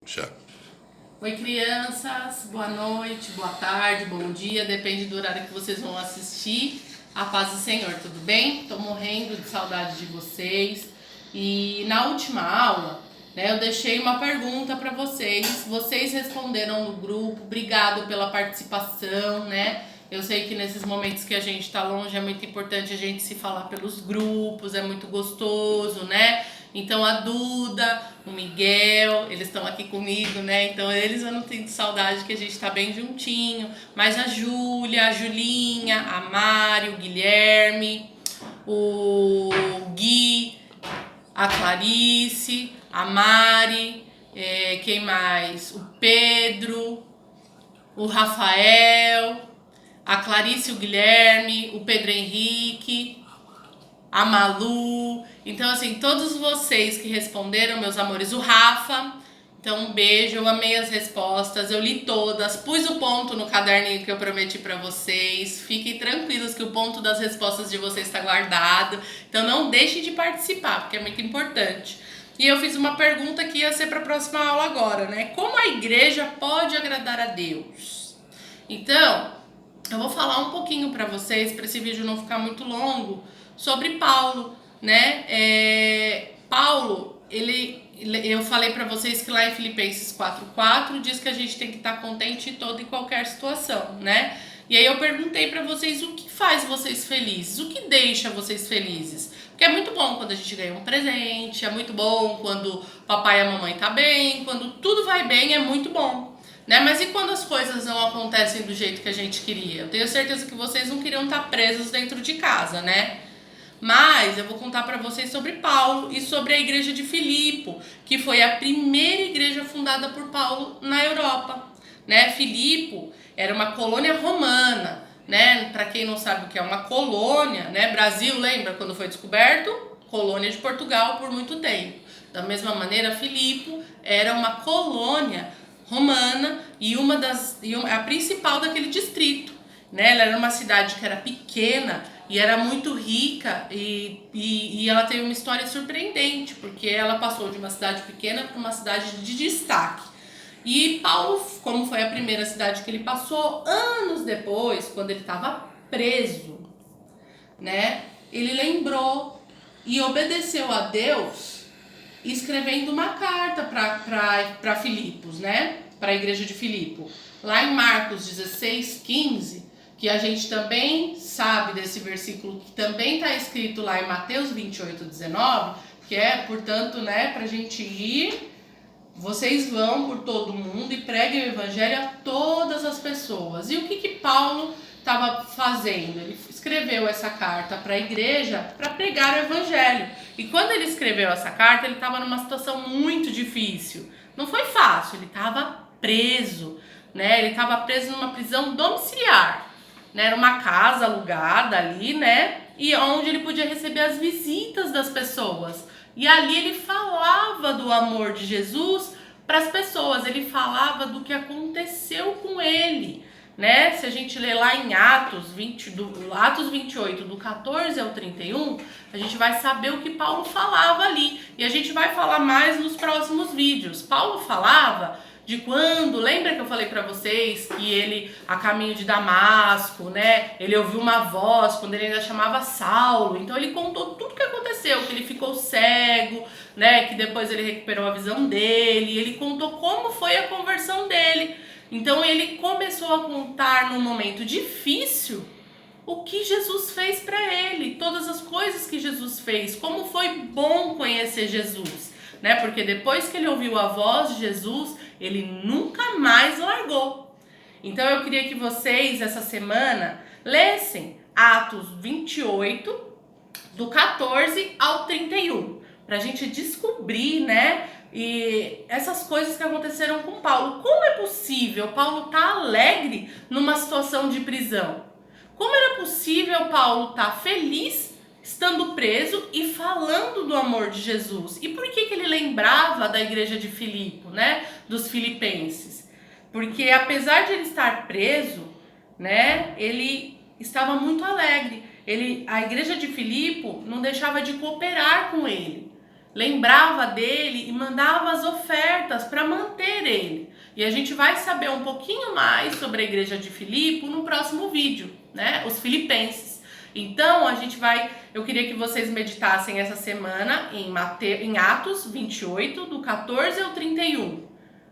Já. Oi, crianças, boa noite, boa tarde, bom dia, depende do horário que vocês vão assistir. A paz do Senhor, tudo bem? Tô morrendo de saudade de vocês. E na última aula, eu deixei uma pergunta para vocês responderam no grupo, obrigado pela participação, né? Eu sei que nesses momentos que a gente está longe é muito importante a gente se falar pelos grupos, é muito gostoso, né? Então a Duda, o Miguel, eles estão aqui comigo, né? Então eles eu não tenho saudade que a gente tá bem juntinho. Mas a Júlia, a Julinha, a Mari, o Guilherme, o Gui, a Clarice, a Mari, quem mais? O Pedro, o Rafael, a Clarice, o Guilherme, o Pedro Henrique, a Malu. Então, assim, todos vocês que responderam, meus amores, o Rafa. Então, um beijo, eu amei as respostas, eu li todas, pus o ponto no caderninho que eu prometi pra vocês. Fiquem tranquilos que o ponto das respostas de vocês está guardado. Então, não deixem de participar, porque é muito importante. E eu fiz uma pergunta que ia ser para a próxima aula agora, né? Como a igreja pode agradar a Deus? Então, eu vou falar um pouquinho para vocês, para esse vídeo não ficar muito longo, sobre Paulo, né? Paulo, eu falei para vocês que lá em Filipenses 4:4 diz que a gente tem que estar contente em toda e qualquer situação, né? E aí eu perguntei para vocês o que faz vocês felizes, o que deixa vocês felizes. Porque é muito bom quando a gente ganha um presente, é muito bom quando papai e a mamãe tá bem, quando tudo vai bem é muito bom. Né? Mas e quando as coisas não acontecem do jeito que a gente queria? Eu tenho certeza que vocês não queriam estar presos dentro de casa, né? Mas eu vou contar para vocês sobre Paulo e sobre a igreja de Filipo, que foi a primeira igreja fundada por Paulo na Europa, né? Filipo era uma colônia romana, né? Para quem não sabe o que é uma colônia, né? Brasil, lembra quando foi descoberto? Colônia de Portugal por muito tempo. Da mesma maneira, Filipo era uma colônia romana e a principal daquele distrito, né? Ela era uma cidade que era pequena e era muito rica e ela teve uma história surpreendente, porque ela passou de uma cidade pequena para uma cidade de destaque. E Paulo, como foi a primeira cidade que ele passou, anos depois, quando ele estava preso, né? Ele lembrou e obedeceu a Deus escrevendo uma carta para Filipos, né? Para a igreja de Filipo. Lá em Marcos 16:15, que a gente também sabe desse versículo, que também está escrito lá em Mateus 28:19, que é, portanto, né, para a gente ir, vocês vão por todo mundo e preguem o evangelho a todas as pessoas. E o que Paulo estava fazendo? Ele escreveu essa carta para a igreja para pregar o evangelho. E quando ele escreveu essa carta, ele estava numa situação muito difícil. Não foi fácil, ele estava preso, né? Ele estava preso numa prisão domiciliar, né? Era uma casa alugada ali, né? E onde ele podia receber as visitas das pessoas. E ali ele falava do amor de Jesus para as pessoas, ele falava do que aconteceu com ele, né? Se a gente ler lá em Atos 28, do 14 ao 31, a gente vai saber o que Paulo falava ali. E a gente vai falar mais nos próximos vídeos. Paulo falava de quando, lembra que eu falei para vocês que ele, a caminho de Damasco, né, ele ouviu uma voz quando ele ainda chamava Saulo. Então ele contou tudo o que aconteceu, que ele ficou cego, né, que depois ele recuperou a visão dele, ele contou como foi a conversão dele. Então ele começou a contar num momento difícil o que Jesus fez para ele, todas as coisas que Jesus fez, como foi bom conhecer Jesus, né? Porque depois que ele ouviu a voz de Jesus, ele nunca mais largou. Então eu queria que vocês, essa semana, lessem Atos 28, do 14 ao 31, para a gente descobrir, né? E essas coisas que aconteceram com Paulo. Como é possível Paulo estar alegre numa situação de prisão? Como era possível Paulo estar feliz estando preso e falando do amor de Jesus? E por que ele lembrava da igreja de Filipo, né? Dos filipenses? Porque apesar de ele estar preso, né? Ele estava muito alegre. A igreja de Filipo não deixava de cooperar com ele, lembrava dele e mandava as ofertas para manter ele. E a gente vai saber um pouquinho mais sobre a igreja de Filipe no próximo vídeo, né? Os filipenses. Então, eu queria que vocês meditassem essa semana em Atos 28, do 14 ao 31,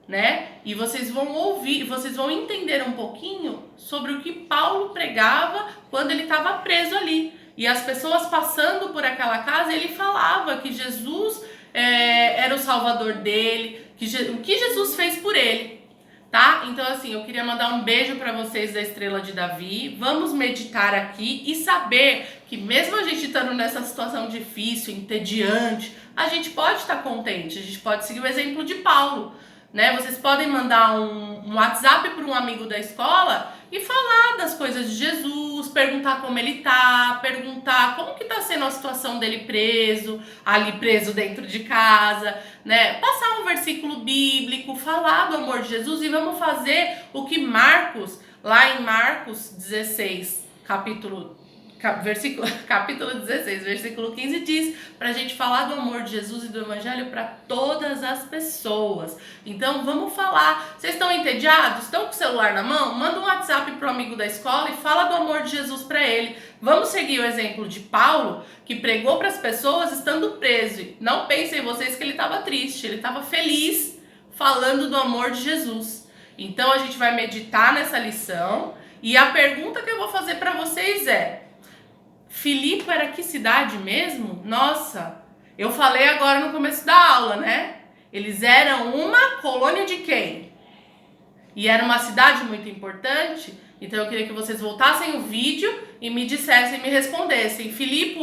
né? E vocês vão ouvir, vocês vão entender um pouquinho sobre o que Paulo pregava quando ele estava preso ali. E as pessoas passando por aquela casa, ele falava que Jesus era o salvador dele, o que Jesus fez por ele, tá? Então, assim, eu queria mandar um beijo para vocês da Estrela de Davi. Vamos meditar aqui e saber que mesmo a gente estando nessa situação difícil, entediante, a gente pode estar contente, a gente pode seguir o exemplo de Paulo, né? Vocês podem mandar um WhatsApp para um amigo da escola e falar das coisas de Jesus, perguntar como ele tá, perguntar como que tá sendo a situação dele preso dentro de casa, né? Passar um versículo bíblico, falar do amor de Jesus e vamos fazer o que lá em Marcos 16, capítulo 16, versículo 15 diz pra gente falar do amor de Jesus e do evangelho para todas as pessoas. Então vamos falar. Vocês estão entediados? Estão com o celular na mão? Manda um WhatsApp pro amigo da escola e fala do amor de Jesus para ele. Vamos seguir o exemplo de Paulo, que pregou para as pessoas estando preso. Não pensem vocês que ele estava triste, ele estava feliz falando do amor de Jesus. Então a gente vai meditar nessa lição e a pergunta que eu vou fazer para vocês é: Filipe era que cidade mesmo? Nossa, eu falei agora no começo da aula, né? Eles eram uma colônia de quem? E era uma cidade muito importante. Então eu queria que vocês voltassem o vídeo e me dissessem, me respondessem. Filipe